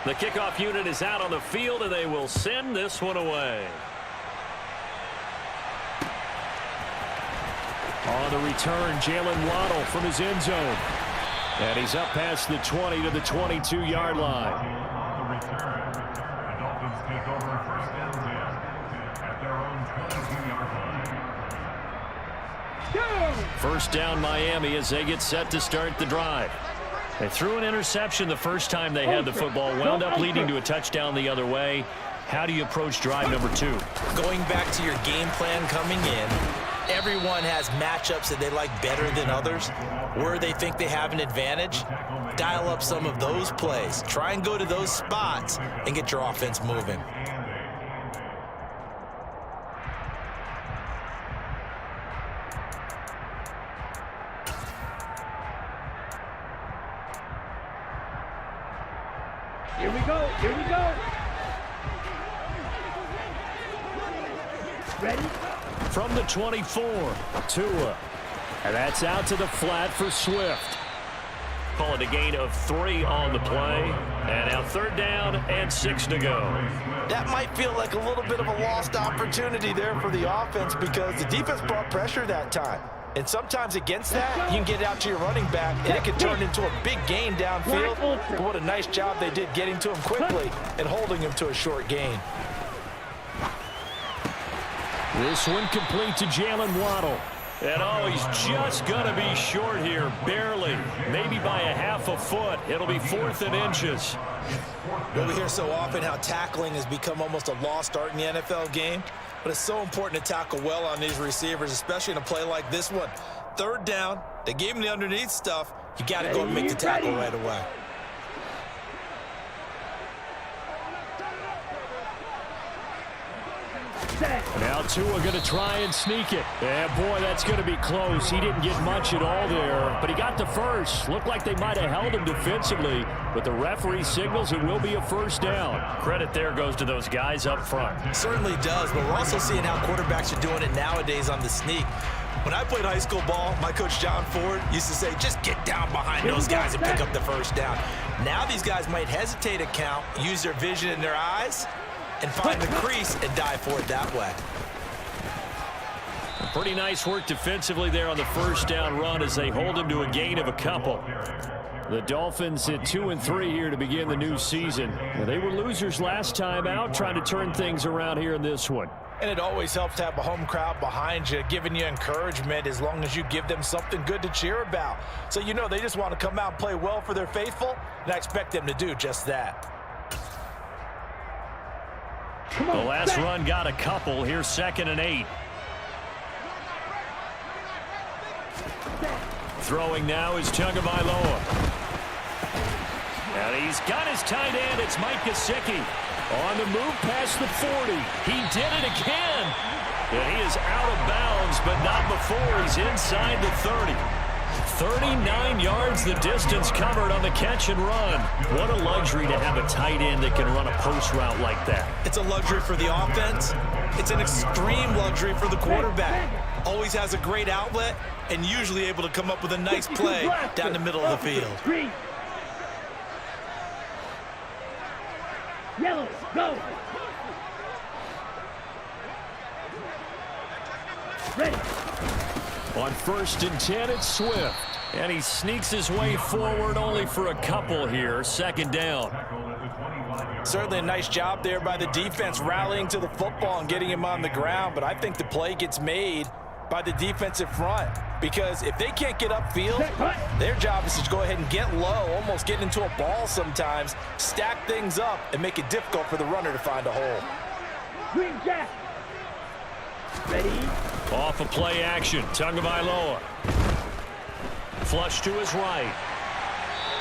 The kickoff unit is out on the field, and they will send this one away. On the return, Jalen Waddle from his end zone. And he's up past the 20 to the 22-yard line. On the return, the Dolphins take over first and 10 at their own 22-yard line. First down, Miami, as they get set to start the drive. They threw an interception the first time they had the football, wound up leading to a touchdown the other way. How do you approach drive number 2? Going back to your game plan coming in, everyone has matchups that they like better than others. Where they think they have an advantage, dial up some of those plays. Try and go to those spots and get your offense moving. Here we go. Here we go. Ready? From the 24, Tua. And that's out to the flat for Swift. Call it a gain of 3 on the play. And now third down and 6 to go. That might feel like a little bit of a lost opportunity there for the offense because the defense brought pressure that time. And sometimes against that, you can get it out to your running back, and it can turn into a big gain downfield. But what a nice job they did getting to him quickly and holding him to a short gain. This one complete to Jalen Waddle. And oh, he's just going to be short here, barely. Maybe by a half a foot. It'll be 4th and inches. Well, we hear so often how tackling has become almost a lost art in the NFL game. But it's so important to tackle well on these receivers, especially in a play like this one. Third down, they gave him the underneath stuff. You got to go and make the tackle right away. Now Tua going to try and sneak it. Yeah, boy, that's going to be close. He didn't get much at all there, but he got the first. Looked like they might have held him defensively, but the referee signals it will be a first down. Credit there goes to those guys up front. It certainly does, but we're also seeing how quarterbacks are doing it nowadays on the sneak. When I played high school ball, my coach John Ford used to say, just get down behind those guys and pick up the first down. Now these guys might hesitate to count, use their vision in their eyes, and find the crease and dive for it that way. Pretty nice work defensively there on the first down run as they hold him to a gain of a couple. The Dolphins at 2-3 here to begin the new season. They were losers last time out, trying to turn things around here in this one. And it always helps to have a home crowd behind you, giving you encouragement as long as you give them something good to cheer about. So you know they just want to come out and play well for their faithful, and I expect them to do just that. The last run got a couple. Here's 2nd and 8. Throwing now is Tagovailoa. And he's got his tight end. It's Mike Gesicki. On the move past the 40. He did it again. And he is out of bounds, but not before he's inside the 30. 39 yards the distance covered on the catch and run. What a luxury to have a tight end that can run a post route like that. It's a luxury for the offense. It's an extreme luxury for the quarterback. Always has a great outlet and usually able to come up with a nice play down the middle of the field. Yellow, go. Ready. On 1st and 10, it's Swift. And he sneaks his way forward only for a couple here. 2nd down. Certainly a nice job there by the defense rallying to the football and getting him on the ground. But I think the play gets made by the defensive front. Because if they can't get upfield, their job is to go ahead and get low, almost get into a ball sometimes, stack things up, and make it difficult for the runner to find a hole. Green jack. Ready. Off of play action, Tagovailoa. Flush to his right.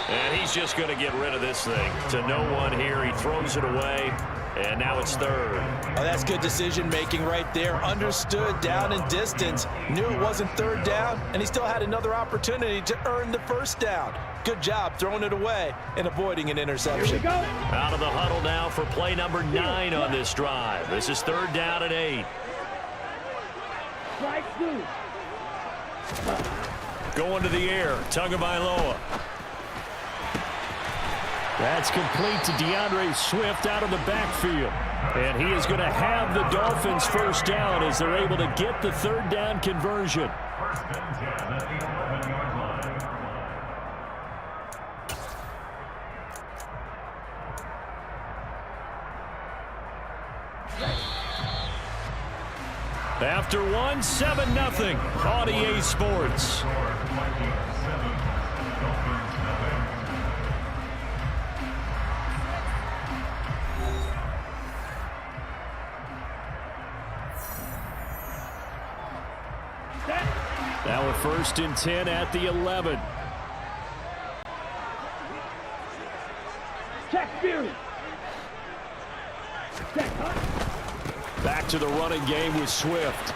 And he's just going to get rid of this thing. To no one here. He throws it away. And now it's 3rd. Oh, that's good decision-making right there. Understood down and distance. Knew it wasn't 3rd down, and he still had another opportunity to earn the 1st down. Good job throwing it away and avoiding an interception. Here we go. Out of the huddle now for play number 9 on this drive. This is 3rd down and 8. Strike 2. Going to the air, Tagovailoa. That's complete to DeAndre Swift out of the backfield. And he is going to have the Dolphins first down as they're able to get the third down conversion. First and 10 at the 11-yard line. After one, 7-0. On EA Sports. Now a 1st and 10 at the 11. Check Fury. Check Hunt. Back to the running game with Swift.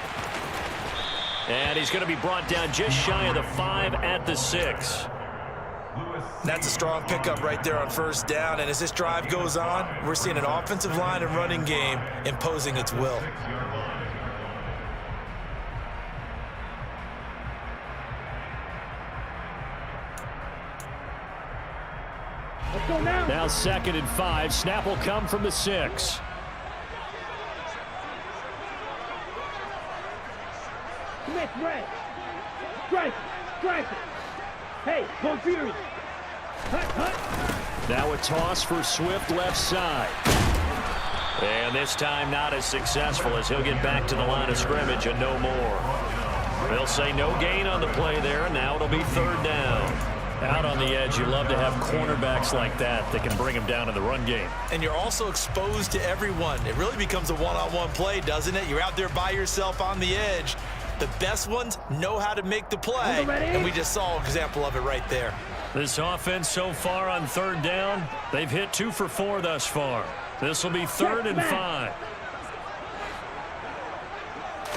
And he's going to be brought down just shy of the 5 at the 6. That's a strong pickup right there on first down. And as this drive goes on, we're seeing an offensive line and running game imposing its will. Let's go now. Now 2nd and 5. Snap will come from the 6. Smith red. Strike. Strike. Hey, go Fury. Hunt. Now a toss for Swift left side. And this time not as successful as he'll get back to the line of scrimmage and no more. They'll say no gain on the play there, and now it'll be 3rd down. Out on the edge, you love to have cornerbacks like that that can bring them down in the run game. And you're also exposed to everyone. It really becomes a one-on-one play, doesn't it? You're out there by yourself on the edge. The best ones know how to make the play, and we just saw an example of it right there. This offense so far on 3rd down, they've hit 2 for 4 thus far. This will be 3rd and 5.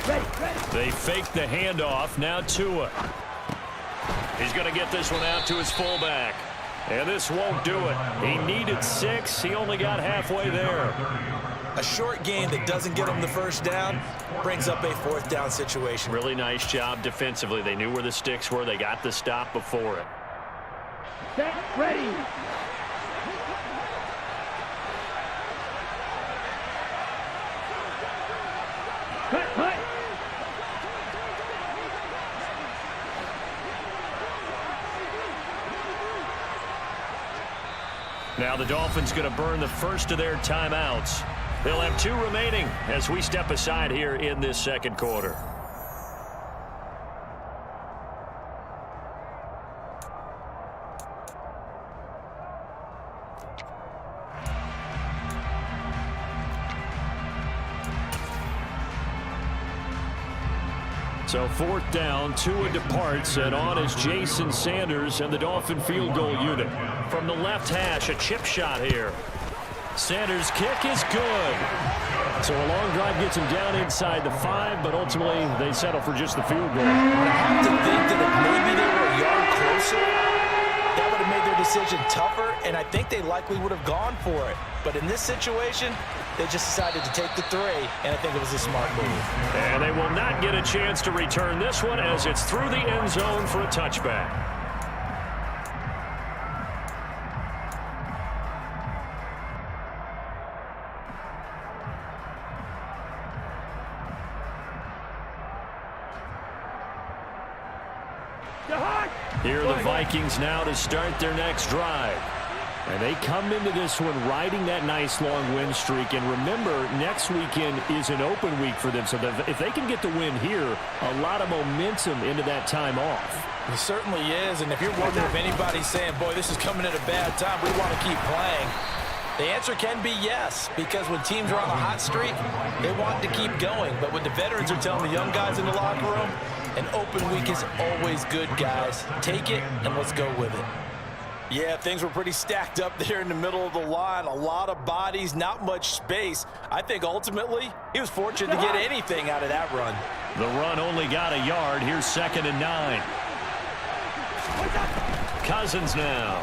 Ready. They fake the handoff. Now Tua. He's going to get this one out to his fullback. And this won't do it. He needed 6. He only got halfway there. A short game that doesn't get him the first down brings up a 4th down situation. Really nice job defensively. They knew where the sticks were. They got the stop before it. Set. Ready. Cut. Now the Dolphins going to burn the first of their timeouts. They'll have 2 remaining as we step aside here in this 2nd quarter. So 4th down, Tua departs, and on is Jason Sanders and the Dolphin field goal unit. From the left hash, a chip shot here. Sanders' kick is good. So a long drive gets him down inside the 5, but ultimately they settle for just the field goal. I have to think that if maybe they were a yard closer, that would have made their decision tougher, and I think they likely would have gone for it. But in this situation, they just decided to take the 3, and I think it was a smart move. And they will not get a chance to return this one as it's through the end zone for a touchback. Here are the Vikings now to start their next drive. And they come into this one riding that nice long win streak. And remember, next weekend is an open week for them. So if they can get the win here, a lot of momentum into that time off. It certainly is. And if you're wondering if anybody's saying, boy, this is coming at a bad time, we want to keep playing, the answer can be yes. Because when teams are on a hot streak, they want to keep going. But when the veterans are telling the young guys in the locker room, an open week is always good, guys. Take it and let's go with it. Yeah, things were pretty stacked up there in the middle of the line. A lot of bodies, not much space. I think ultimately he was fortunate to get anything out of that run. The run only got a yard. Here's 2nd and 9. Cousins now.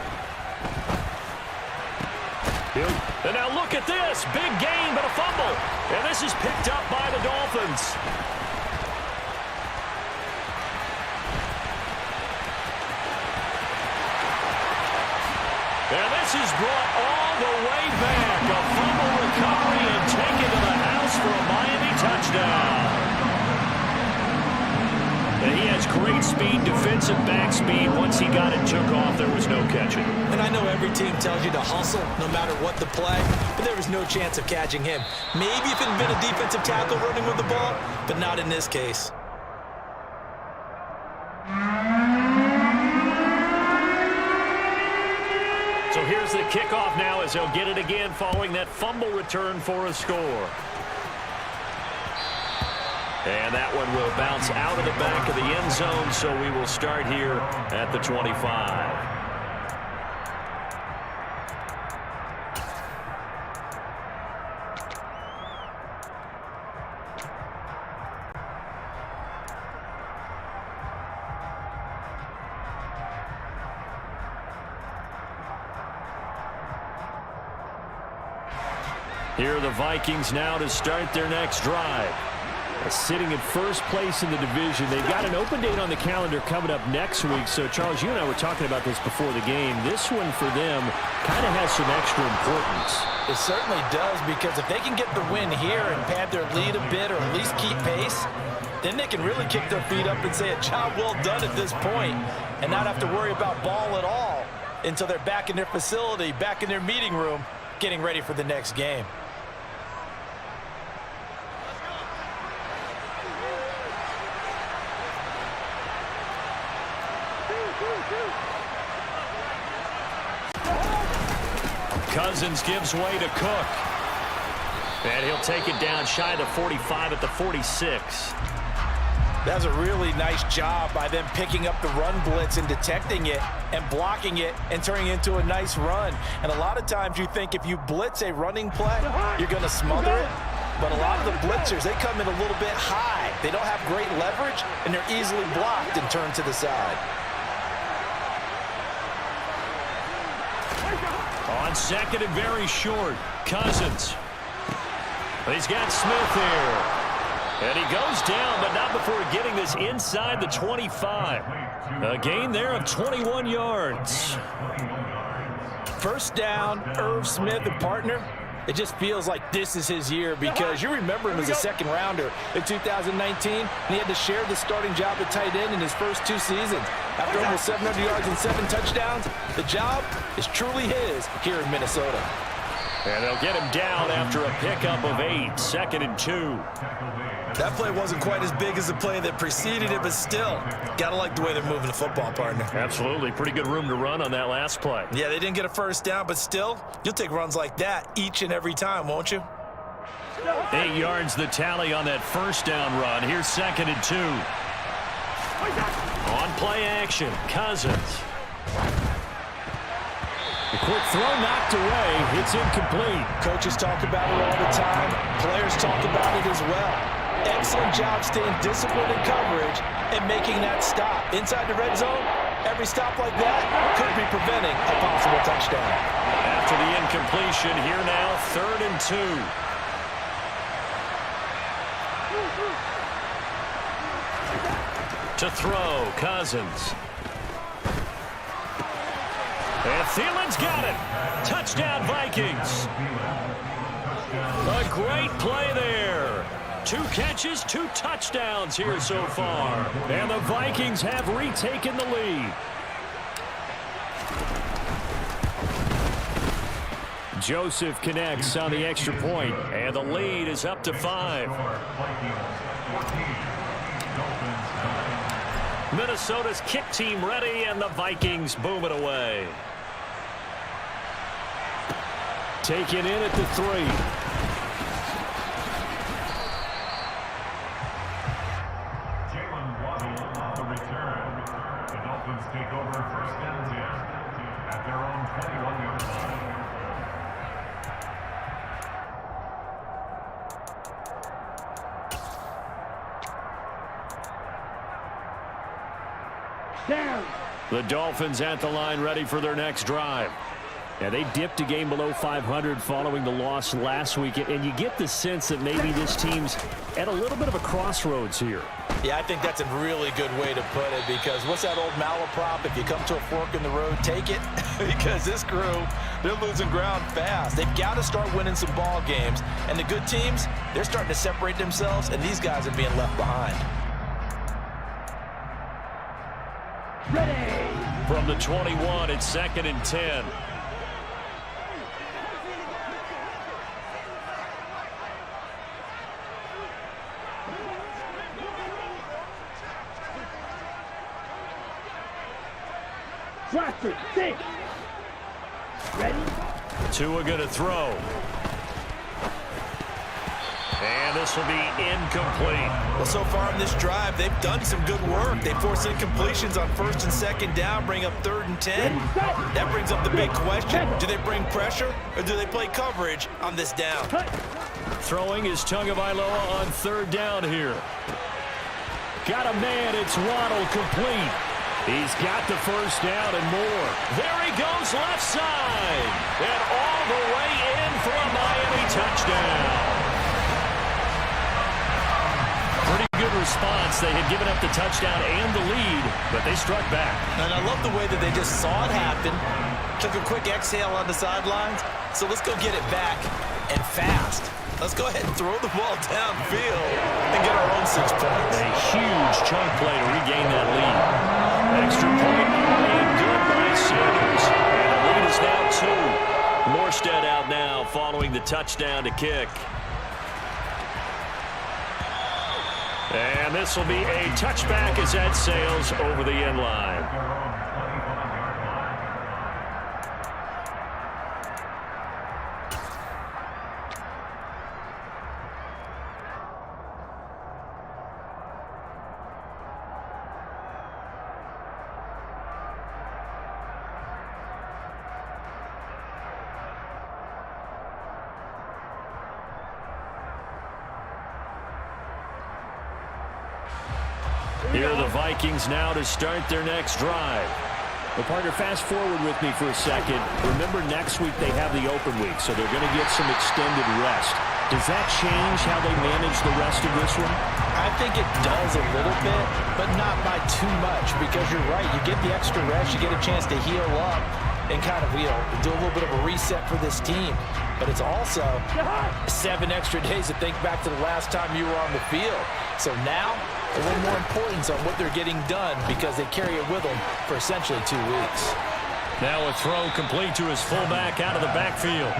And now look at this. Big gain, but a fumble. And this is picked up by the Dolphins. And this This is brought all the way back. A fumble recovery and taken to the house for a Miami touchdown. And he has great speed, defensive back speed. Once he got it, took off, there was no catching. And I know every team tells you to hustle no matter what the play, but there was no chance of catching him. Maybe if it had been a defensive tackle running with the ball, but not in this case. So here's the kickoff now as they'll get it again following that fumble return for a score. And that one will bounce out of the back of the end zone, so we will start here at the 25. Here are the Vikings now to start their next drive. Sitting in first place in the division. They've got an open date on the calendar coming up next week. So, Charles, you and I were talking about this before the game. This one for them kind of has some extra importance. It certainly does, because if they can get the win here and pad their lead a bit or at least keep pace, then they can really kick their feet up and say a job well done at this point and not have to worry about ball at all until they're back in their facility, back in their meeting room, getting ready for the next game. Cousins gives way to Cook. And he'll take it down shy of the 45 at the 46. That was a really nice job by them picking up the run blitz and detecting it and blocking it and turning it into a nice run. And a lot of times you think if you blitz a running play, you're going to smother it. But a lot of the blitzers, they come in a little bit high. They don't have great leverage, and they're easily blocked and turned to the side. On second and very short, Cousins. He's got Smith here. And he goes down, but not before getting this inside the 25. A gain there of 21 yards. First down, Irv Smith, a partner. It just feels like this is his year, because you remember him as a second rounder in 2019, and he had to share the starting job at tight end in his first 2 seasons. After almost 700 yards and 7 touchdowns, the job is truly his here in Minnesota. And they'll get him down after a pickup of 8, 2nd and 2. That play wasn't quite as big as the play that preceded it, but still, gotta like the way they're moving the football, partner. Absolutely. Pretty good room to run on that last play. Yeah, they didn't get a first down, but still, you'll take runs like that each and every time, won't you? 8 yards the tally on that first down run. Here's 2nd and 2. On play action, Cousins. The quick throw knocked away. It's incomplete. Coaches talk about it all the time. Players talk about it as well. Excellent job staying disciplined in coverage and making that stop. Inside the red zone, every stop like that could be preventing a possible touchdown. After the incompletion, here now, 3rd and 2. To throw, Cousins. And Thielen's got it. Touchdown, Vikings. A great play there. 2 catches, 2 touchdowns here so far. And the Vikings have retaken the lead. Joseph connects on the extra point, and the lead is up to 5. Minnesota's kick team ready, and the Vikings boom it away. Taken in at the 3. Jalen Waddle on the return. The Dolphins take over 1st and 10 at their own 21-yard line. Down. The Dolphins at the line ready for their next drive. Yeah, they dipped a game below 500 following the loss last week, and you get the sense that maybe this team's at a little bit of a crossroads here. Yeah, I think that's a really good way to put it, because what's that old malaprop? If you come to a fork in the road, take it. Because this crew, They're losing ground fast. They've got to start winning some ball games. And the good teams, they're starting to separate themselves, and these guys are being left behind. Ready. From the 21, it's 2nd and 10. Roster, 6. Ready. Tua going to throw. And this will be incomplete. Well, so far in this drive, they've done some good work. They force incompletions on 1st and 2nd down, bring up 3rd and 10. That brings up the big question. Do they bring pressure or do they play coverage on this down? Throwing is Tagovailoa on 3rd down here. Got a man. It's Waddle complete. He's got the 1st down and more. There he goes left side. And all the way in for a Miami touchdown. Pretty good response. They had given up the touchdown and the lead, but they struck back. And I love the way that they just saw it happen. Took a quick exhale on the sidelines. So let's go get it back and fast. Let's go ahead and throw the ball downfield and get our own 6 points. A huge chunk play to regain that lead. Extra point and good by Sanders. And the lead is now 2. Morstead out now following the touchdown to kick. And this will be a touchback as that sails over the end line. Here are the Vikings now to start their next drive. Well, partner, fast forward with me for a second. Remember, next week they have the open week, so they're going to get some extended rest. Does that change how they manage the rest of this one? I think it does a little bit, but not by too much, because you're right. You get the extra rest, you get a chance to heal up and kind of, do a little bit of a reset for this team. But it's also 7 extra days to think back to the last time you were on the field. So now, a little more importance on what they're getting done because they carry it with them for essentially 2 weeks. Now a throw complete to his fullback out of the backfield.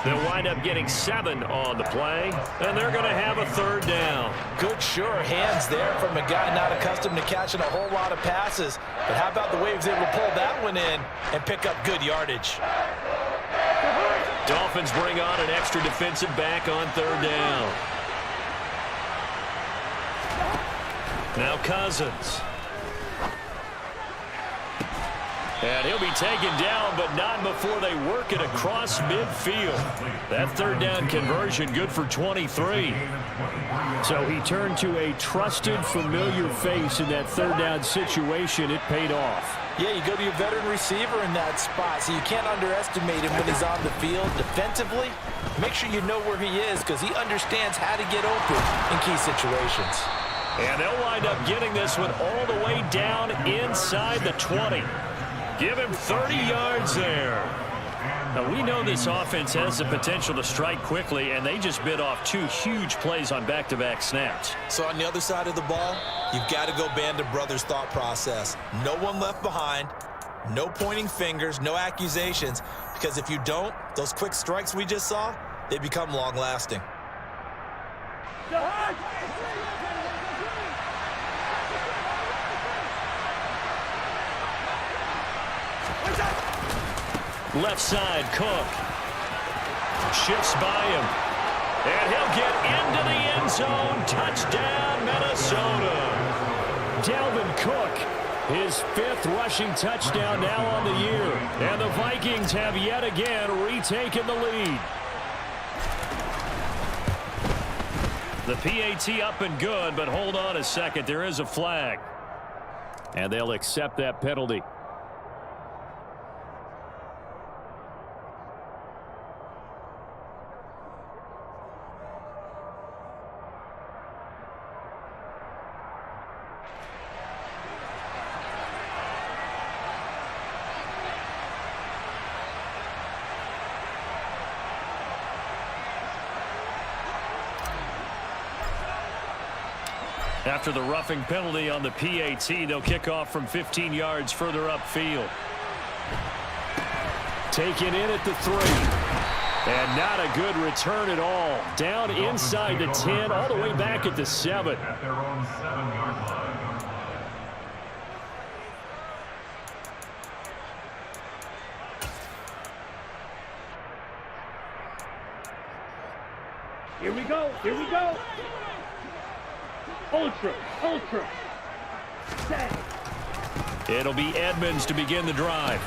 They'll wind up getting 7 on the play, and they're going to have a 3rd down. Good, sure hands there from a guy not accustomed to catching a whole lot of passes. But how about the way he was able to pull that one in and pick up good yardage? Dolphins bring on an extra defensive back on 3rd down. Now Cousins. And he'll be taken down, but not before they work it across midfield. That 3rd down conversion good for 23. So he turned to a trusted, familiar face in that 3rd down situation. It paid off. Yeah, you go to your veteran receiver in that spot, so you can't underestimate him when he's on the field. Defensively, make sure you know where he is because he understands how to get open in key situations. And they'll wind up getting this one all the way down inside the 20. Give him 30 yards there. Now, we know this offense has the potential to strike quickly, and they just bit off 2 huge plays on back-to-back snaps. So on the other side of the ball, you've got to go Band of Brothers thought process. No one left behind, no pointing fingers, no accusations, because if you don't, those quick strikes we just saw, they become long-lasting. Left side, Cook. Shifts by him. And he'll get into the end zone. Touchdown, Minnesota. Dalvin Cook, his 5th rushing touchdown now on the year. And the Vikings have yet again retaken the lead. The PAT up and good, but hold on a second. There is a flag. And they'll accept that penalty. After the roughing penalty on the PAT, they'll kick off from 15 yards further upfield. Taken in at the 3. And not a good return at all. Down inside the 10, all the way back at the 7. At their own 7-yard line. Here we go. Here we go. Ultra. Ultra. Set. It'll be Edmonds to begin the drive.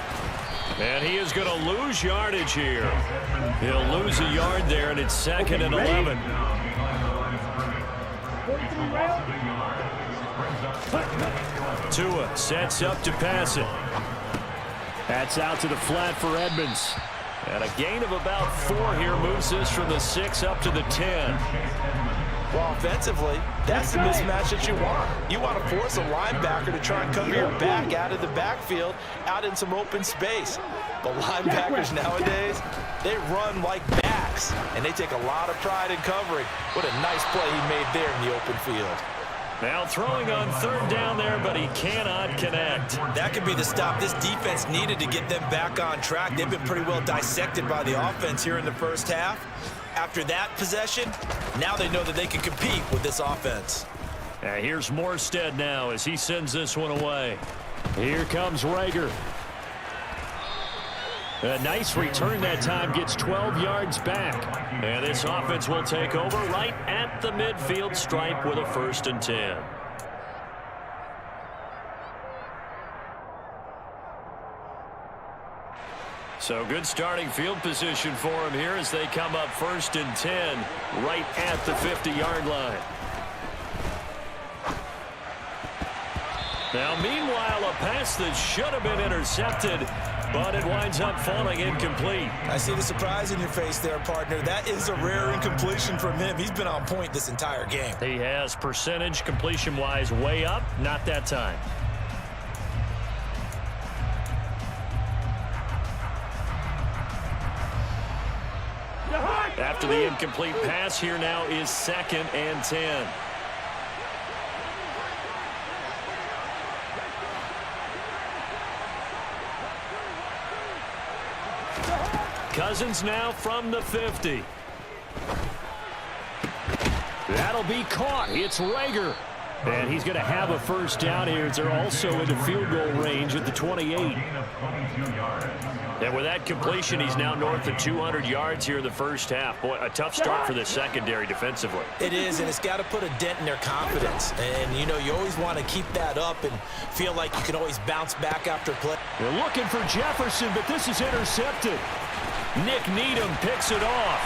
And he is going to lose yardage here. He'll lose a yard there, and it's 2nd and 11. Tua sets up to pass it. That's out to the flat for Edmonds. And a gain of about 4 here moves this from the 6 up to the 10. Well, offensively, that's the mismatch that you want. You want to force a linebacker to try and cover your back out of the backfield, out in some open space. But linebackers nowadays, they run like backs, and they take a lot of pride in covering. What a nice play he made there in the open field. Now throwing on 3rd down there, but he cannot connect. That could be the stop this defense needed to get them back on track. They've been pretty well dissected by the offense here in the first half. After that possession, now they know that they can compete with this offense. Here's Morstead now as he sends this one away. Here comes Rager. A nice return that time, gets 12 yards back. And this offense will take over right at the midfield stripe with a 1st and 10. So good starting field position for him here as they come up 1st and 10 right at the 50-yard line. Now, meanwhile, a pass that should have been intercepted, but it winds up falling incomplete. I see the surprise in your face there, partner. That is a rare incompletion from him. He's been on point this entire game. He has percentage completion-wise way up, not that time. After the incomplete pass, here now is 2nd and 10. Cousins now from the 50. That'll be caught. It's Rager. And he's going to have a 1st down here. They're also into field goal range at the 28. And with that completion, he's now north of 200 yards here in the first half. Boy, a tough start for the secondary defensively. It is, and it's got to put a dent in their confidence. And, you know, you always want to keep that up and feel like you can always bounce back after play. They're looking for Jefferson, but this is intercepted. Nick Needham picks it off.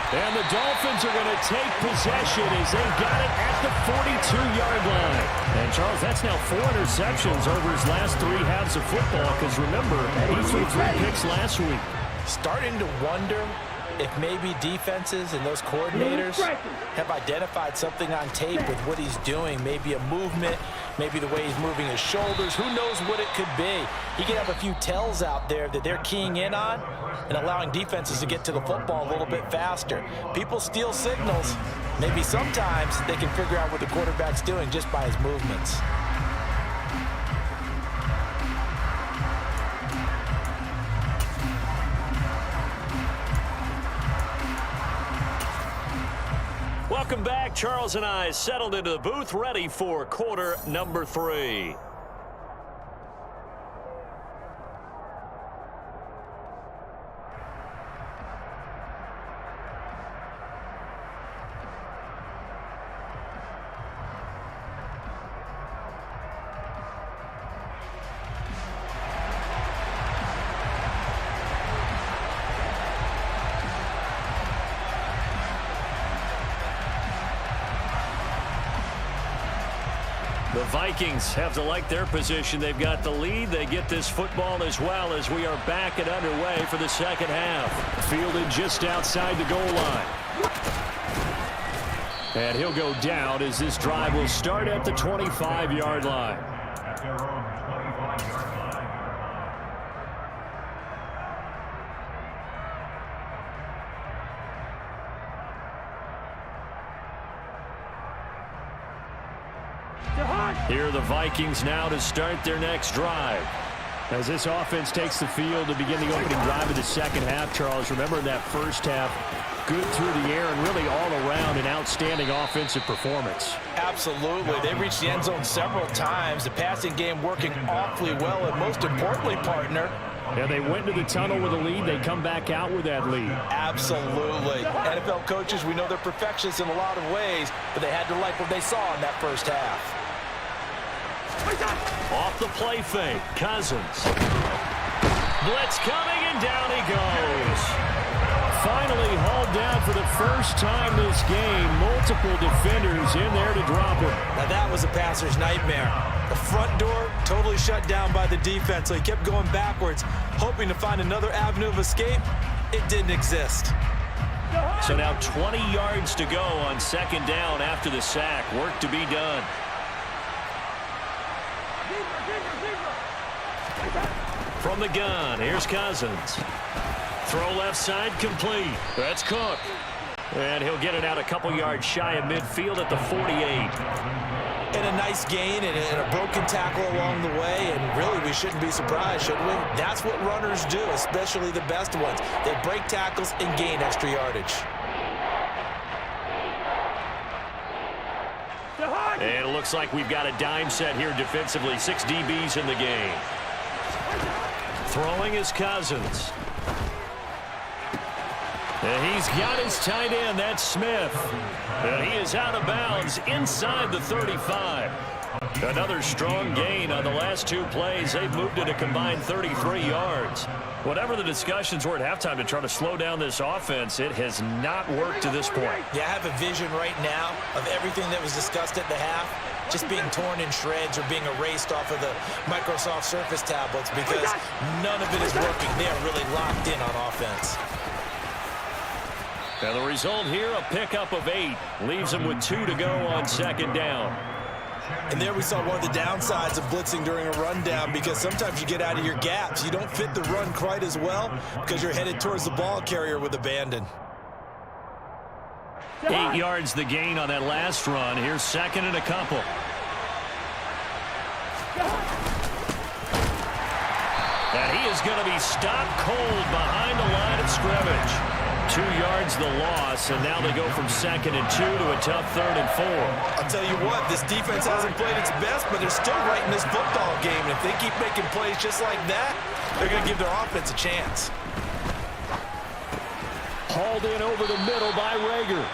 And the Dolphins are going to take possession as they got it at the 42-yard line. And, Charles, that's now 4 interceptions over his last 3 halves of football because, remember, he threw 3 picks last week. Starting to wonder if maybe defenses and those coordinators have identified something on tape with what he's doing. Maybe a movement, maybe the way he's moving his shoulders. Who knows what it could be? He could have a few tells out there that they're keying in on and allowing defenses to get to the football a little bit faster. People steal signals. Maybe sometimes they can figure out what the quarterback's doing just by his movements. Welcome back. Charles and I settled into the booth, ready for quarter number 3. The Vikings have to like their position. They've got the lead. They get this football as well as we are back and underway for the second half. Fielded just outside the goal line. And he'll go down as this drive will start at the 25-yard line. At their own 25-yard line. Here are the Vikings now to start their next drive. As this offense takes the field to begin the opening drive of the second half, Charles, remember in that first half, good through the air and really all around an outstanding offensive performance. Absolutely. They reached the end zone several times. The passing game working awfully well, and most importantly, partner, yeah, they went to the tunnel with a lead. They come back out with that lead. Absolutely. NFL coaches, we know they're perfectionists in a lot of ways, but they had to like what they saw in that first half. Off the play fake, Cousins. Blitz coming, and down he goes. Finally hauled down for the first time this game. Multiple defenders in there to drop him. Now that was a passer's nightmare. The front door totally shut down by the defense, so he kept going backwards, hoping to find another avenue of escape. It didn't exist. So now 20 yards to go on second down after the sack. Work to be done. From the gun, here's Cousins. Throw left side, complete. That's Cook. And he'll get it out a couple yards shy of midfield at the 48. And a nice gain and a broken tackle along the way, and really we shouldn't be surprised, should we? That's what runners do, especially the best ones. They break tackles and gain extra yardage. And it looks like we've got a dime set here defensively. 6 DBs in the game. Throwing is Cousins. And he's got his tight end. That's Smith. And he is out of bounds inside the 35. Another strong gain on the last 2 plays. They've moved it a combined 33 yards. Whatever the discussions were at halftime to try to slow down this offense, it has not worked to this point. Yeah, I have a vision right now of everything that was discussed at the half just being torn in shreds or being erased off of the Microsoft Surface tablets because none of it is working. They are really locked in on offense. And the result here, a pickup of 8. Leaves them with 2 to go on second down. And there we saw one of the downsides of blitzing during a rundown, because sometimes you get out of your gaps. You don't fit the run quite as well because you're headed towards the ball carrier with abandon. 8 yards the gain on that last run. Here's second and a couple. And he is going to be stopped cold behind the line of scrimmage. 2 yards the loss, and now they go from second and 2 to a tough 3rd and 4. I'll tell you what, this defense hasn't played its best, but they're still right in this football game. And if they keep making plays just like that, they're going to give their offense a chance. Hauled in over the middle by Rager.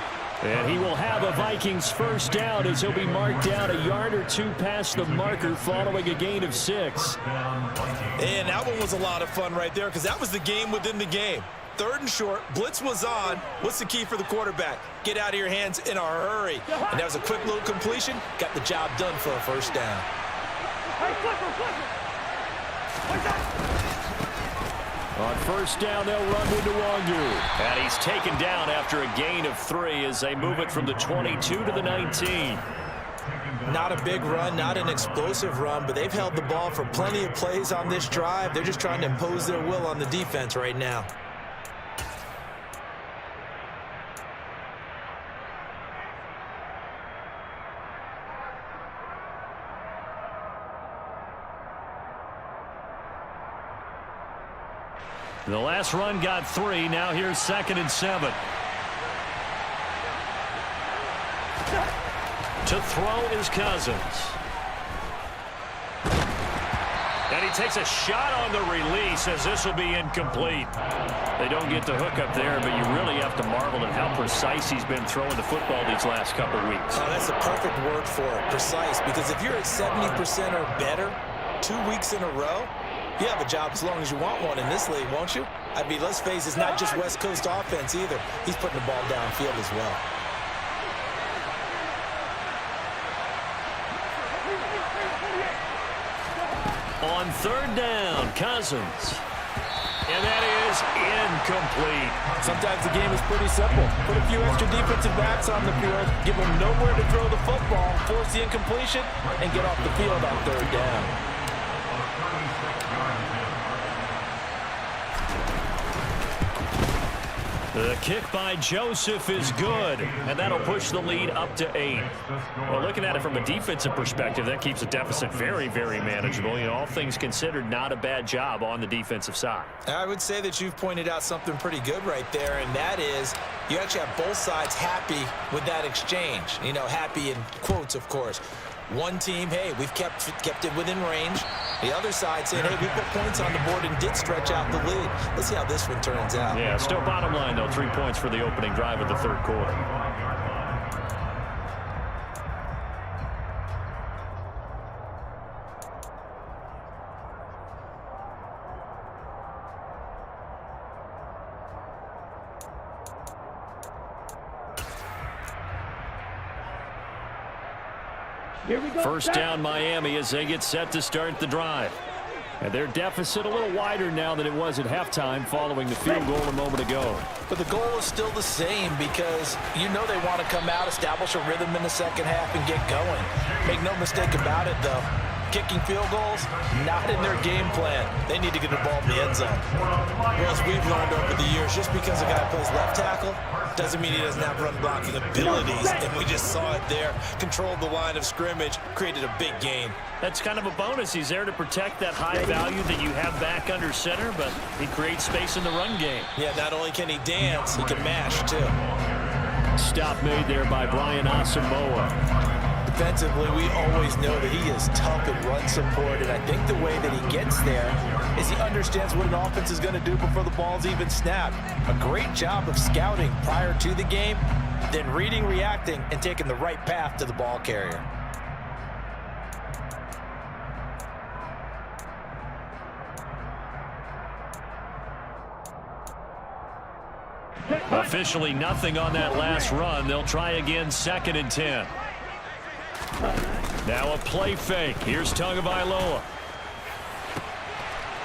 And he will have a Vikings first down as he'll be marked down a yard or 2 past the marker following a gain of 6. And that one was a lot of fun right there because that was the game within the game. 3rd and short, blitz was on. What's the key for the quarterback? Get out of your hands in a hurry. And that was a quick little completion. Got the job done for a first down. On first down, they'll run into Wangu. And he's taken down after a gain of 3 as they move it from the 22 to the 19. Not a big run, not an explosive run, but they've held the ball for plenty of plays on this drive. They're just trying to impose their will on the defense right now. The last run got 3. Now here's 2nd and 7. To throw is Cousins. And he takes a shot on the release as this will be incomplete. They don't get the hook up there, but you really have to marvel at how precise he's been throwing the football these last couple weeks. Oh, that's the perfect word for it, precise, because if you're at 70% or better 2 weeks in a row, you have a job as long as you want one in this league, won't you? I mean, let's face it, it's not just West Coast offense either. He's putting the ball downfield as well. On 3rd down, Cousins. And that is incomplete. Sometimes the game is pretty simple. Put a few extra defensive backs on the field, give them nowhere to throw the football, force the incompletion, and get off the field on 3rd down. The kick by Joseph is good, and that'll push the lead up to 8. Well, looking at it from a defensive perspective, that keeps the deficit very, very manageable. You know, all things considered, not a bad job on the defensive side. I would say that you've pointed out something pretty good right there, and that is you actually have both sides happy with that exchange. You know, happy in quotes, of course. One team, hey, we've kept it within range. The other side saying, hey, we put points on the board and did stretch out the lead. Let's see how this one turns out. Yeah, still bottom line, though, 3 points for the opening drive of the third quarter. Here we go. First down Miami as they get set to start the drive. And their deficit a little wider now than it was at halftime following the field goal a moment ago. But the goal is still the same because you know they want to come out, establish a rhythm in the second half, and get going. Make no mistake about it, though. Kicking field goals, not in their game plan. They need to get the ball in the end zone. Well, as we've learned over the years, just because a guy plays left tackle doesn't mean he doesn't have run blocking abilities. And we just saw it there. Controlled the line of scrimmage, created a big gain. That's kind of a bonus. He's there to protect that high value that you have back under center, but he creates space in the run game. Yeah, not only can he dance, he can mash, too. Stop made there by Brian Asamoah. Defensively, we always know that he is tough in run support, and I think the way that he gets there is he understands what an offense is going to do before the ball's even snapped. A great job of scouting prior to the game, then reading, reacting, and taking the right path to the ball carrier. Officially nothing on that last run. They'll try again, 2nd and 10. Now a play fake. Here's Tagovailoa.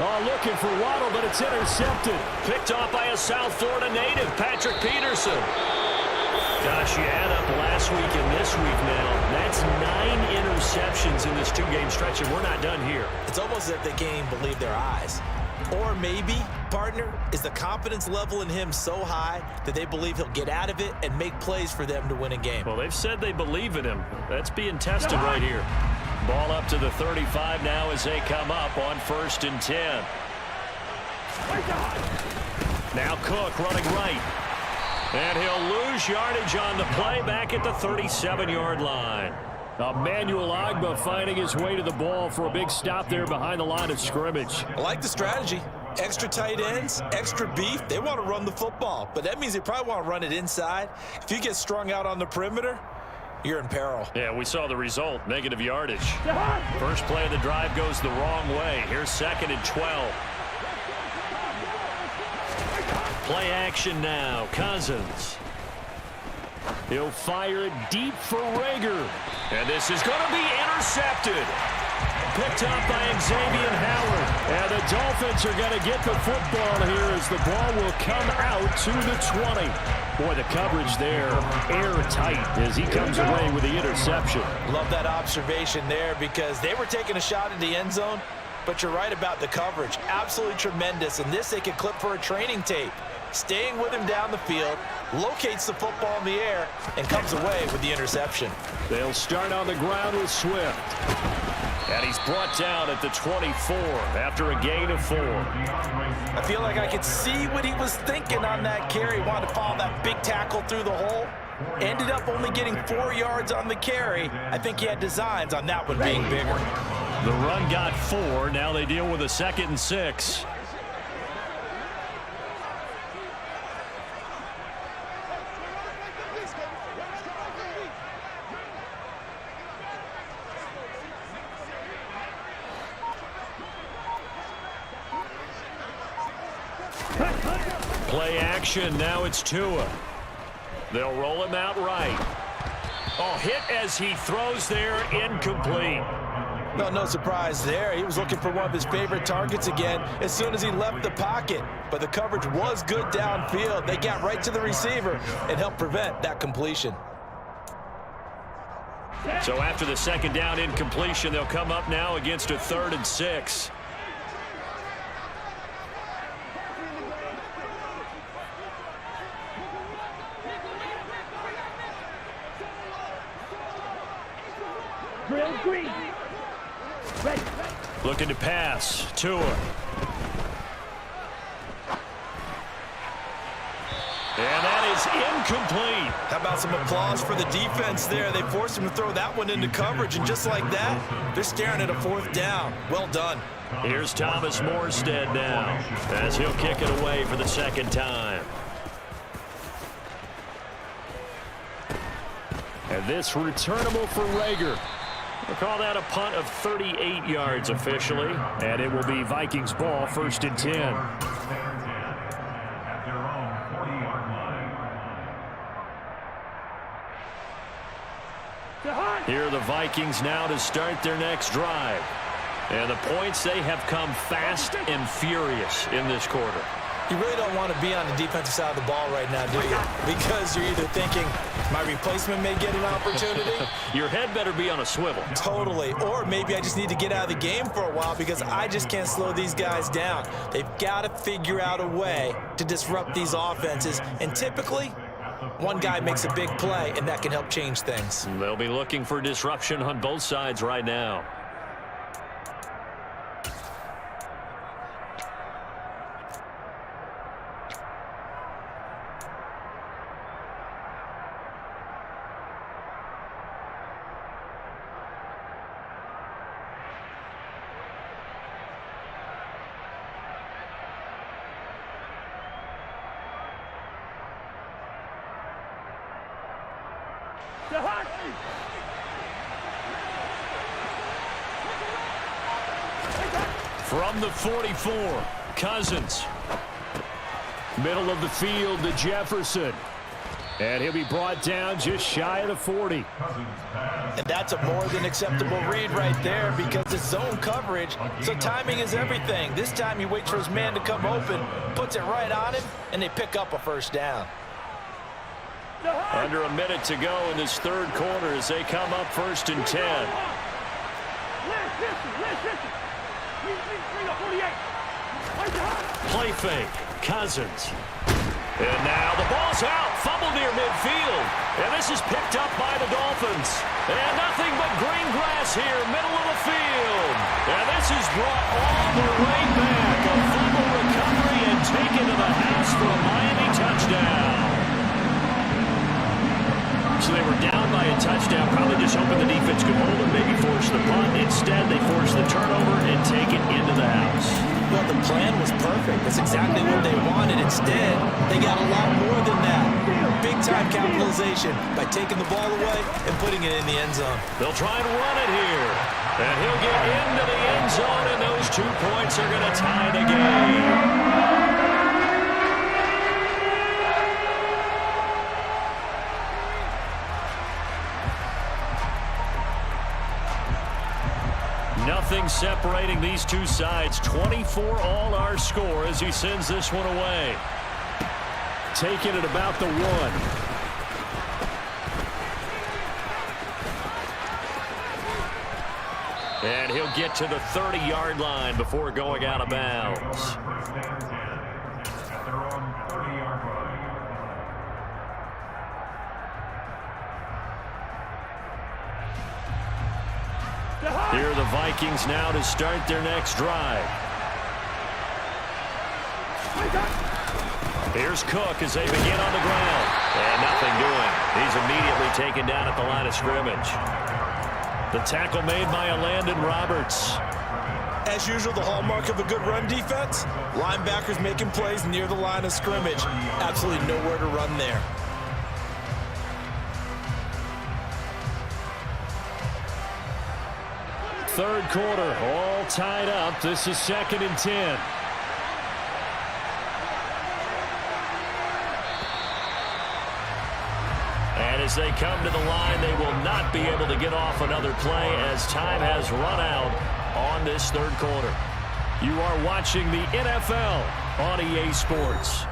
Oh, looking for Waddle, but it's intercepted. Picked off by a South Florida native, Patrick Peterson. Gosh, you add up last week and this week now. That's 9 interceptions in this 2-game stretch, and we're not done here. It's almost as if they can't even believe their eyes. Or maybe, partner, is the confidence level in him so high that they believe he'll get out of it and make plays for them to win a game. Well, they've said they believe in him. That's being tested right here. Ball up to the 35 now as they come up on 1st and 10. Now Cook running right. And he'll lose yardage on the play back at the 37-yard line. Emmanuel Ogbah finding his way to the ball for a big stop there behind the line of scrimmage. I like the strategy. Extra tight ends, extra beef. They want to run the football, but that means they probably want to run it inside. If you get strung out on the perimeter, you're in peril. Yeah, we saw the result, negative yardage. First play of the drive goes the wrong way. Here's 2nd and 12. Play action now. Cousins. He'll fire it deep for Rager. And this is going to be intercepted. Picked up by Xavier Howard. And the Dolphins are going to get the football here as the ball will come out to the 20. Boy, the coverage there, airtight as he comes away with the interception. Love that observation there because they were taking a shot at the end zone, but you're right about the coverage. Absolutely tremendous. And this they could clip for a training tape. Staying with him down the field, locates the football in the air, and comes away with the interception. They'll start on the ground with Swift. And he's brought down at the 24 after a gain of 4. I feel like I could see what he was thinking on that carry. He wanted to follow that big tackle through the hole. Ended up only getting 4 yards on the carry. I think he had designs on that one being bigger. The run got 4. Now they deal with a 2nd and 6. Play action. Now it's Tua. They'll roll him out right. Oh, hit as he throws there, incomplete. No surprise there. He was looking for one of his favorite targets again as soon as he left the pocket. But the coverage was good downfield. They got right to the receiver and helped prevent that completion. So after the 2nd down incompletion, they'll come up now against a 3rd and 6. Green. Ready. Looking to pass. Tua. And that is incomplete. How about some applause for the defense there? They forced him to throw that one into coverage, and just like that, they're staring at a 4th down. Well done. Here's Thomas Morstead now as he'll kick it away for the 2nd time. And this returnable for Rager. We'll call that a punt of 38 yards officially. And it will be Vikings ball, 1st and 10. At their own 40-yard line. Here are the Vikings now to start their next drive. And the points, they have come fast and furious in this quarter. You really don't want to be on the defensive side of the ball right now, do you? Because you're either thinking, my replacement may get an opportunity. Your head better be on a swivel. Totally. Or maybe I just need to get out of the game for a while because I just can't slow these guys down. They've got to figure out a way to disrupt these offenses. And typically, one guy makes a big play, and that can help change things. They'll be looking for disruption on both sides right now. From the 44, Cousins. Middle of the field to Jefferson. And he'll be brought down just shy of the 40. And that's a more than acceptable read right there because it's zone coverage, so timing is everything. This time he waits for his man to come open, puts it right on him, and they pick up a 1st down. Under a minute to go in this 3rd quarter as they come up 1st and 10. Play fake. Cousins. And now the ball's out. Fumble near midfield. And this is picked up by the Dolphins. And nothing but green grass here, middle of the field. And this is brought all the way back. A fumble recovery and taken to the house for a Miami touchdown. So they were down by a touchdown, probably just hoping the defense could hold it, maybe force the punt. Instead, they forced the turnover and take it into the house. Well, the plan was perfect. That's exactly what they wanted. Instead, they got a lot more than that. Big-time capitalization by taking the ball away and putting it in the end zone. They'll try and run it here. And he'll get into the end zone, and those 2 points are going to tie the game. Nothing separating these two sides. 24 all our score as he sends this one away. Taking it about the 1. And he'll get to the 30-yard line before going out of bounds. Here are the Vikings now to start their next drive. Here's Cook as they begin on the ground. And nothing doing. He's immediately taken down at the line of scrimmage. The tackle made by Landon Roberts. As usual, the hallmark of a good run defense, linebackers making plays near the line of scrimmage. Absolutely nowhere to run there. Third quarter, all tied up. This is 2nd and 10. And as they come to the line, they will not be able to get off another play as time has run out on this third quarter. You are watching the NFL on EA Sports.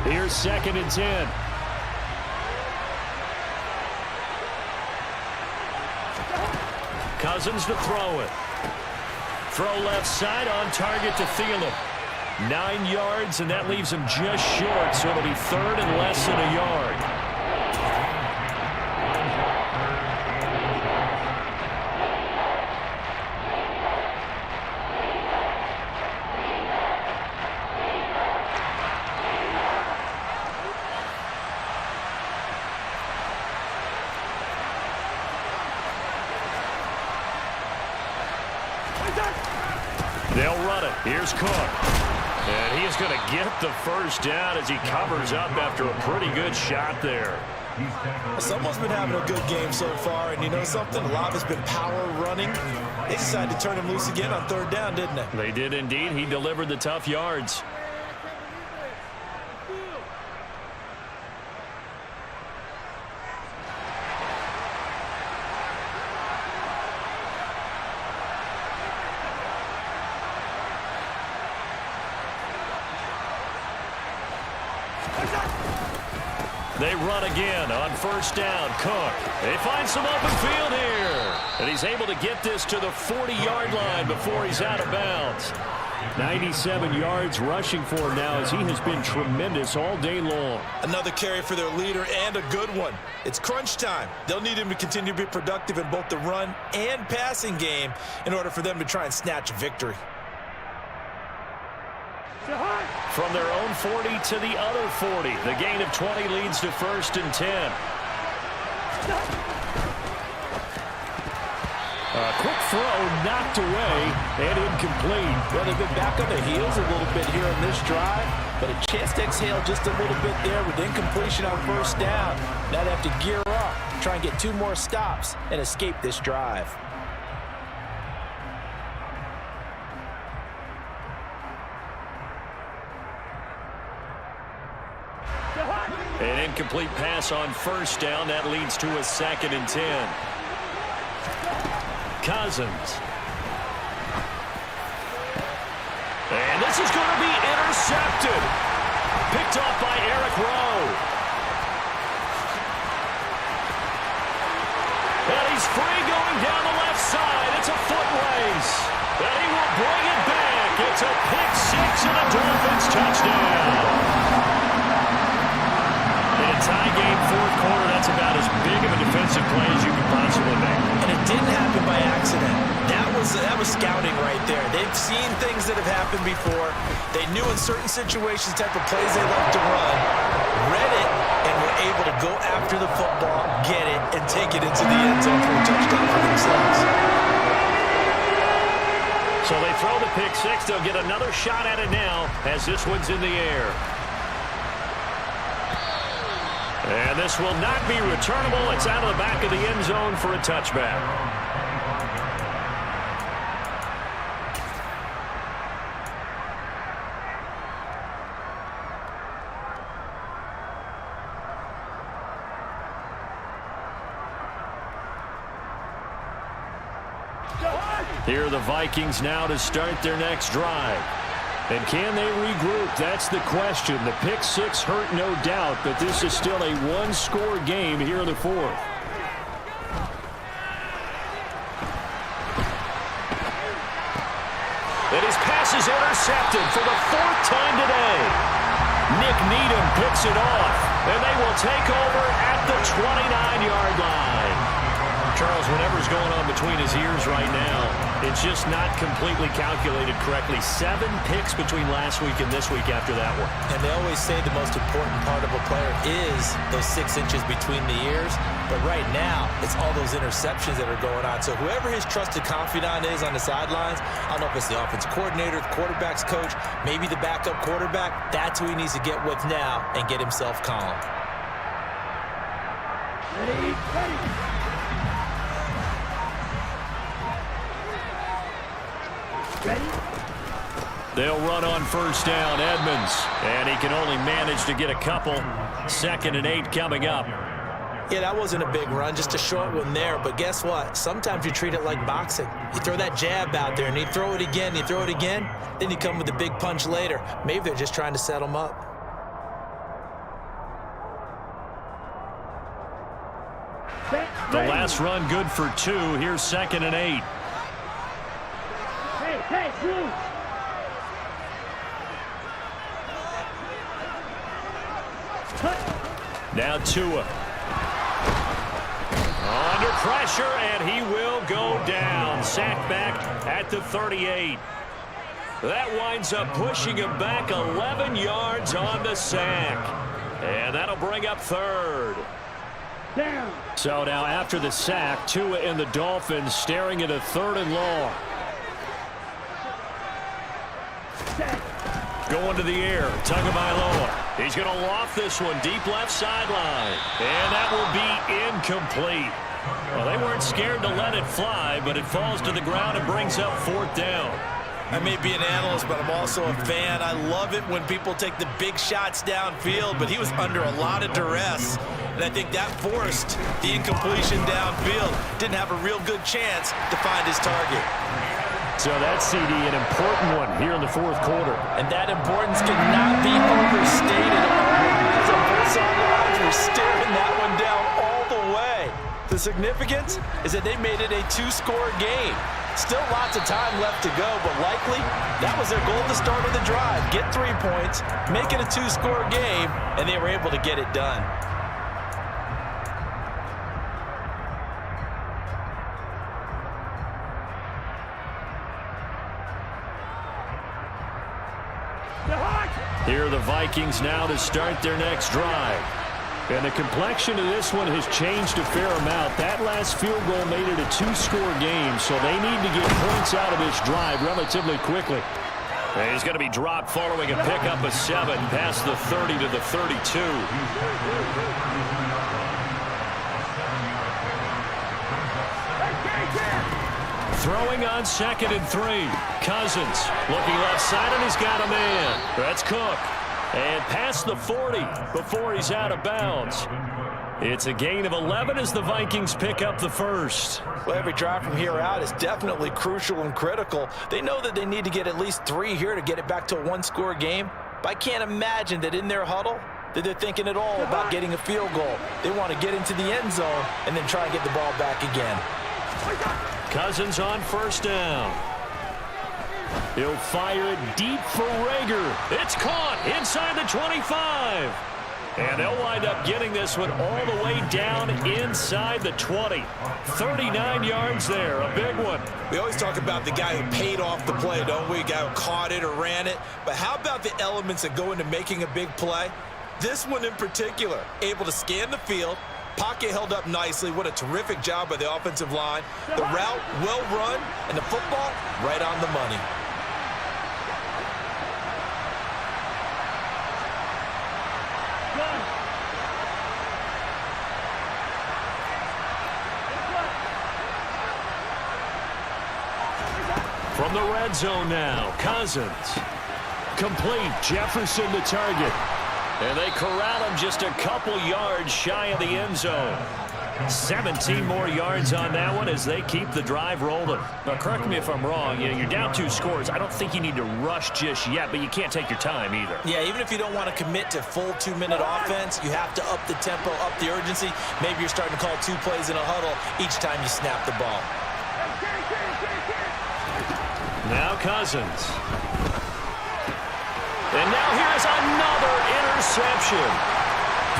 Here's 2nd and 10. Cousins to throw it. Throw left side on target to Thielen. 9 yards, and that leaves him just short, so it'll be 3rd and less than a yard. They'll run it. Here's Cook. And he is going to get the first down as he covers up after a pretty good shot there. Someone's been having a good game so far, and you know something? A lot has been power running. They decided to turn him loose again on 3rd down, didn't they? They did indeed. He delivered the tough yards. They run again on 1st down. Cook. They find some open field here. And he's able to get this to the 40-yard line before he's out of bounds. 97 yards rushing for him now as he has been tremendous all day long. Another carry for their leader and a good one. It's crunch time. They'll need him to continue to be productive in both the run and passing game in order for them to try and snatch a victory. From their own 40 to the other 40. The gain of 20 leads to 1st and 10. A quick throw knocked away and incomplete. Well, they've been back on their heels a little bit here on this drive, but a chance to exhale just a little bit there with incompletion on 1st down. Now they have to gear up, try and get 2 more stops, and escape this drive. An incomplete pass on 1st down. That leads to a 2nd and 10. Cousins. And this is going to be intercepted. Picked off by Eric Rowe. And he's free going down the left side. It's a foot race. And he will bring it back. It's a pick 6 and a Dolphins touchdown. Tie game, 4th quarter. That's about as big of a defensive play as you could possibly make. And it didn't happen by accident. That was scouting right there. They've seen things that have happened before. They knew in certain situations type of plays they love to run, read it, and were able to go after the football, get it, and take it into the end zone for a touchdown for themselves. So they throw the pick 6. They'll get another shot at it now as this one's in the air. And this will not be returnable. It's out of the back of the end zone for a touchback. Here are the Vikings now to start their next drive. And can they regroup? That's the question. The pick 6 hurt, no doubt, but this is still a 1-score game here in the 4th. And his pass is intercepted for the 4th time today. Nick Needham picks it off, and they will take over at the 29-yard line. Charles, whatever's going on between his ears right now, it's just not completely calculated correctly. 7 picks between last week and this week after that one. And they always say the most important part of a player is those 6 inches between the ears. But right now, it's all those interceptions that are going on. So whoever his trusted confidant is on the sidelines, I don't know if it's the offensive coordinator, the quarterback's coach, maybe the backup quarterback, that's who he needs to get with now and get himself calm. Ready. They'll run on 1st down, Edmonds. And he can only manage to get a couple. 2nd and 8 coming up. Yeah, that wasn't a big run, just a short one there. But guess what? Sometimes you treat it like boxing. You throw that jab out there, and you throw it again, then you come with a big punch later. Maybe they're just trying to set him up. The last run good for 2. Here's 2nd and 8. Hey, move. Now Tua. Under pressure, and he will go down. Sacked back at the 38. That winds up pushing him back 11 yards on the sack. And that'll bring up third. Down. So now after the sack, Tua and the Dolphins staring at a 3rd and long. Going to the air, Tagovailoa. He's going to loft this one deep left sideline. And that will be incomplete. Well, they weren't scared to let it fly, but it falls to the ground and brings up 4th down. I may be an analyst, but I'm also a fan. I love it when people take the big shots downfield, but he was under a lot of duress, and I think that forced the incompletion downfield. Didn't have a real good chance to find his target. So that's, CD, an important one here in the 4th quarter. And that importance cannot be overstated. All eyes on both sidelines were staring that one down all the way. The significance is that they made it a 2-score game. Still lots of time left to go, but likely that was their goal to start of the drive. Get 3 points, make it a 2-score game, and they were able to get it done. Here are the Vikings now to start their next drive. And the complexion of this one has changed a fair amount. That last field goal made it a 2-score game, so they need to get points out of this drive relatively quickly. And he's going to be dropped following a pickup of 7 past the 30 to the 32. Throwing on 2nd and 3. Cousins looking left side, and he's got a man. That's Cook. And past the 40 before he's out of bounds. It's a gain of 11 as the Vikings pick up the first. Well, every drive from here out is definitely crucial and critical. They know that they need to get at least 3 here to get it back to a 1-score game. But I can't imagine that in their huddle that they're thinking at all about getting a field goal. They want to get into the end zone and then try and get the ball back again. Cousins on 1st down. He'll fire it deep for Rager. It's caught inside the 25. And they'll wind up getting this one all the way down inside the 20. 39 yards there, a big one. We always talk about the guy who paid off the play, don't we? A guy who caught it or ran it. But how about the elements that go into making a big play? This one in particular, able to scan the field, pocket held up nicely. What a terrific job by the offensive line. The route well run, and the football right on the money. From the red zone now, Cousins. Complete, Jefferson the target. And they corral him just a couple yards shy of the end zone. 17 more yards on that one as they keep the drive rolling. Now, correct me if I'm wrong. You're down 2 scores. I don't think you need to rush just yet, but you can't take your time either. Yeah, even if you don't want to commit to full 2-minute offense, you have to up the tempo, up the urgency. Maybe you're starting to call 2 plays in a huddle each time you snap the ball. Now Cousins. And now here's another interception.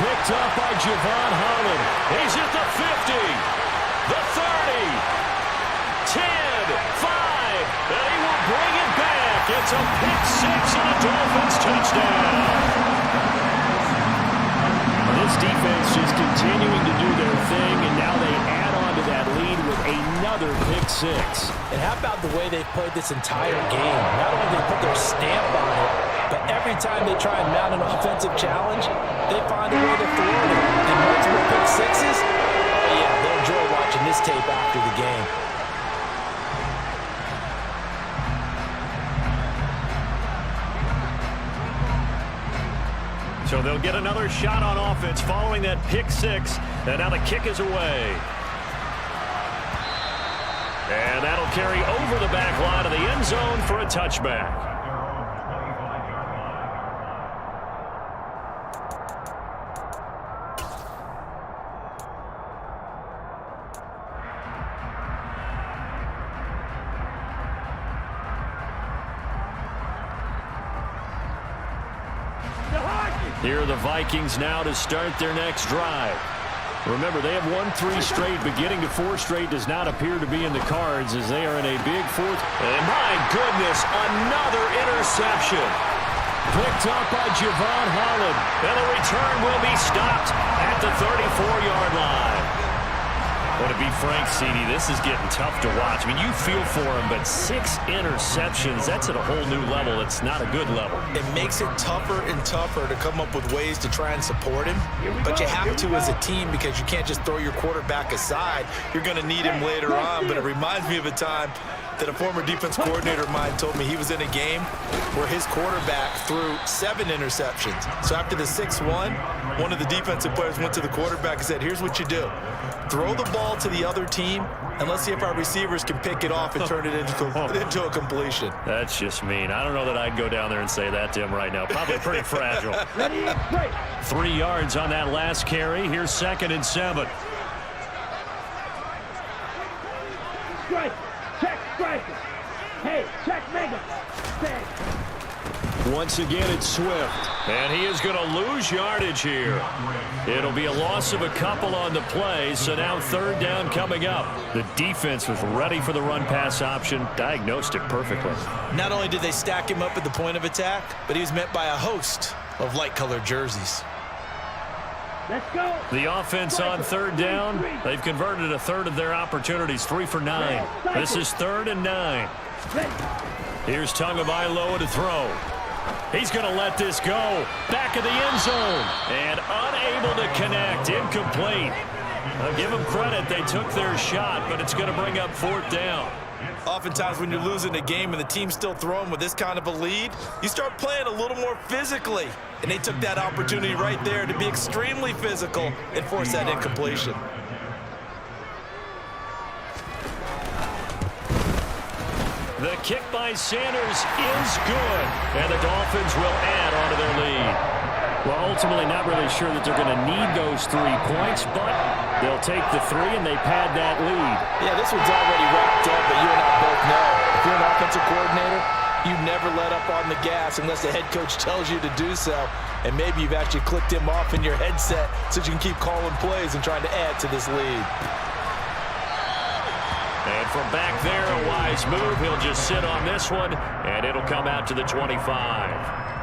Picked up by Javon Holland. He's at the 50, the 30, 10, 5, and he will bring it back. It's a pick 6 and a Dolphins touchdown. This defense just continuing to do their thing, and now they add on to that lead with another pick 6. And how about the way they've played this entire game? Not only did they put their stamp on it, but every time they try and mount an offensive challenge, they find a way to thwart it. And multiple pick 6s, oh yeah, they'll enjoy watching this tape after the game. So they'll get another shot on offense following that pick 6. And now the kick is away. And that'll carry over the back line of the end zone for a touchback. Here are the Vikings now to start their next drive. Remember, they have won 3 straight, but getting to 4 straight does not appear to be in the cards as they are in a big fourth. And my goodness, another interception. Picked up by Javon Holland. And the return will be stopped at the 34-yard line. Well, to be frank, CD, this is getting tough to watch. I mean, you feel for him, but 6 interceptions, that's at a whole new level. It's not a good level. It makes it tougher and tougher to come up with ways to try and support him. But you have to as a team because you can't just throw your quarterback aside. You're going to need him later on. But it reminds me of a time that a former defense coordinator of mine told me he was in a game where his quarterback threw 7 interceptions. So after the 6-1, one of the defensive players went to the quarterback and said, here's what you do. Throw the ball to the other team, and let's see if our receivers can pick it off and turn it into a completion. That's just mean. I don't know that I'd go down there and say that to him right now. Probably pretty fragile. 3 yards on that last carry. Here's 2nd and 7. Strike. Check striker. Hey, check mega. Thanks. Once again, it's Swift. And he is going to lose yardage here. It'll be a loss of a couple on the play, so now 3rd down coming up. The defense was ready for the run-pass option, diagnosed it perfectly. Not only did they stack him up at the point of attack, but he was met by a host of light-colored jerseys. Let's go. The offense on 3rd down, they've converted a third of their opportunities, 3 for 9. This is 3rd and 9. Here's Tagovailoa to throw. He's going to let this go. Back of the end zone. And unable to connect. Incomplete. I'll give them credit. They took their shot, but it's going to bring up 4th down. Oftentimes when you're losing a game and the team's still throwing with this kind of a lead, you start playing a little more physically. And they took that opportunity right there to be extremely physical and force that incompletion. The kick by Sanders is good, and the Dolphins will add onto their lead. Well, ultimately not really sure that they're going to need those 3 points, but they'll take the 3 and they pad that lead. Yeah, this one's already wrapped up, but you and I both know if you're an offensive coordinator, you never let up on the gas unless the head coach tells you to do so, and maybe you've actually clicked him off in your headset so you can keep calling plays and trying to add to this lead. And from back there, a wise move. He'll just sit on this one, and it'll come out to the 25.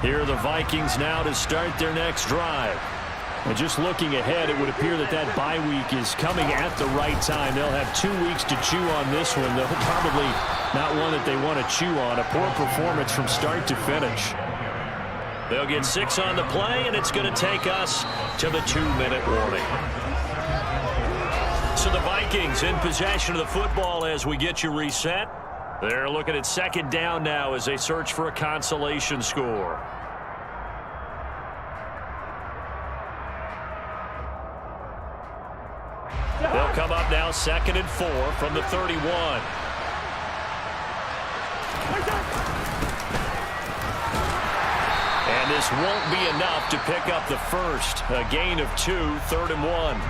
Here are the Vikings now to start their next drive. And just looking ahead, it would appear that that bye week is coming at the right time. They'll have 2 weeks to chew on this one. They'll probably not one that they want to chew on. A poor performance from start to finish. They'll get 6 on the play, and it's going to take us to the 2-minute warning. So the Vikings in possession of the football as we get you reset. They're looking at 2nd down now as they search for a consolation score. They'll come up now 2nd and 4 from the 31. And this won't be enough to pick up the first. A gain of 2, 3rd and 1.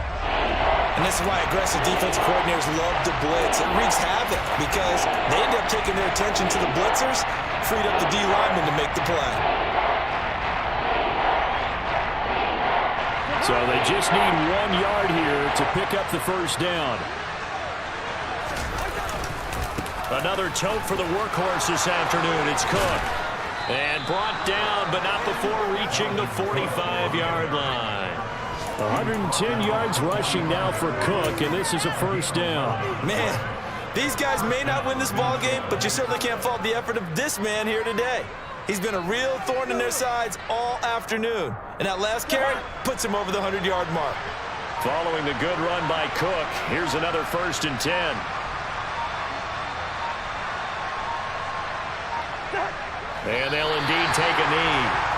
And this is why aggressive defensive coordinators love to blitz. It wreaks havoc because they end up taking their attention to the blitzers, freed up the D lineman to make the play. So they just need 1 yard here to pick up the first down. Another tote for the workhorse this afternoon. It's Cook. And brought down, but not before reaching the 45-yard line. 110 yards rushing now for Cook, and this is a first down. Man, these guys may not win this ball game, but you certainly can't fault the effort of this man here today. He's been a real thorn in their sides all afternoon. And that last carry puts him over the 100-yard mark. Following the good run by Cook, here's another 1st and 10. And they'll indeed take a knee.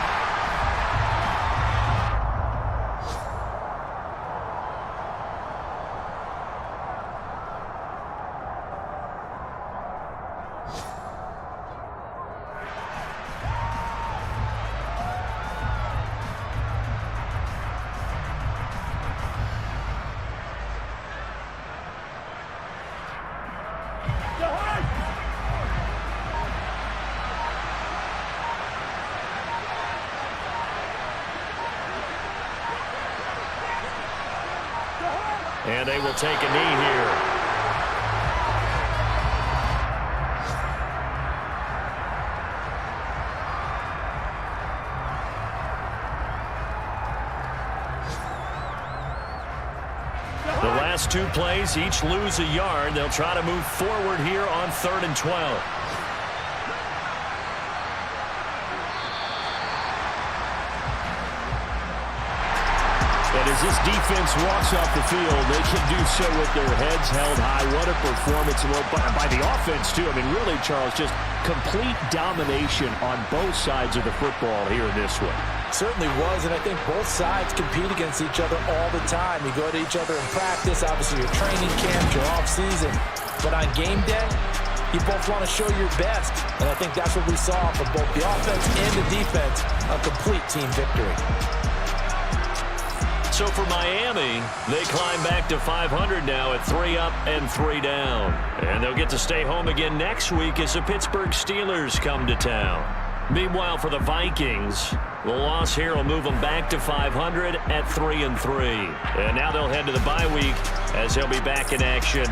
And they will take a knee here. The last two plays, each lose a yard. They'll try to move forward here on 3rd and 12. And as this defense walks off the field, they can do so with their heads held high. What a performance by the offense, too. I mean, really, Charles, just complete domination on both sides of the football here in this one. Certainly was, and I think both sides compete against each other all the time. You go to each other in practice, obviously your training camp, your off-season. But on game day, you both want to show your best. And I think that's what we saw from both the offense and the defense, a complete team victory. So for Miami, they climb back to 500 now at 3 up and 3 down. And they'll get to stay home again next week as the Pittsburgh Steelers come to town. Meanwhile, for the Vikings, the loss here will move them back to 500 at 3 and 3. And now they'll head to the bye week as they'll be back in action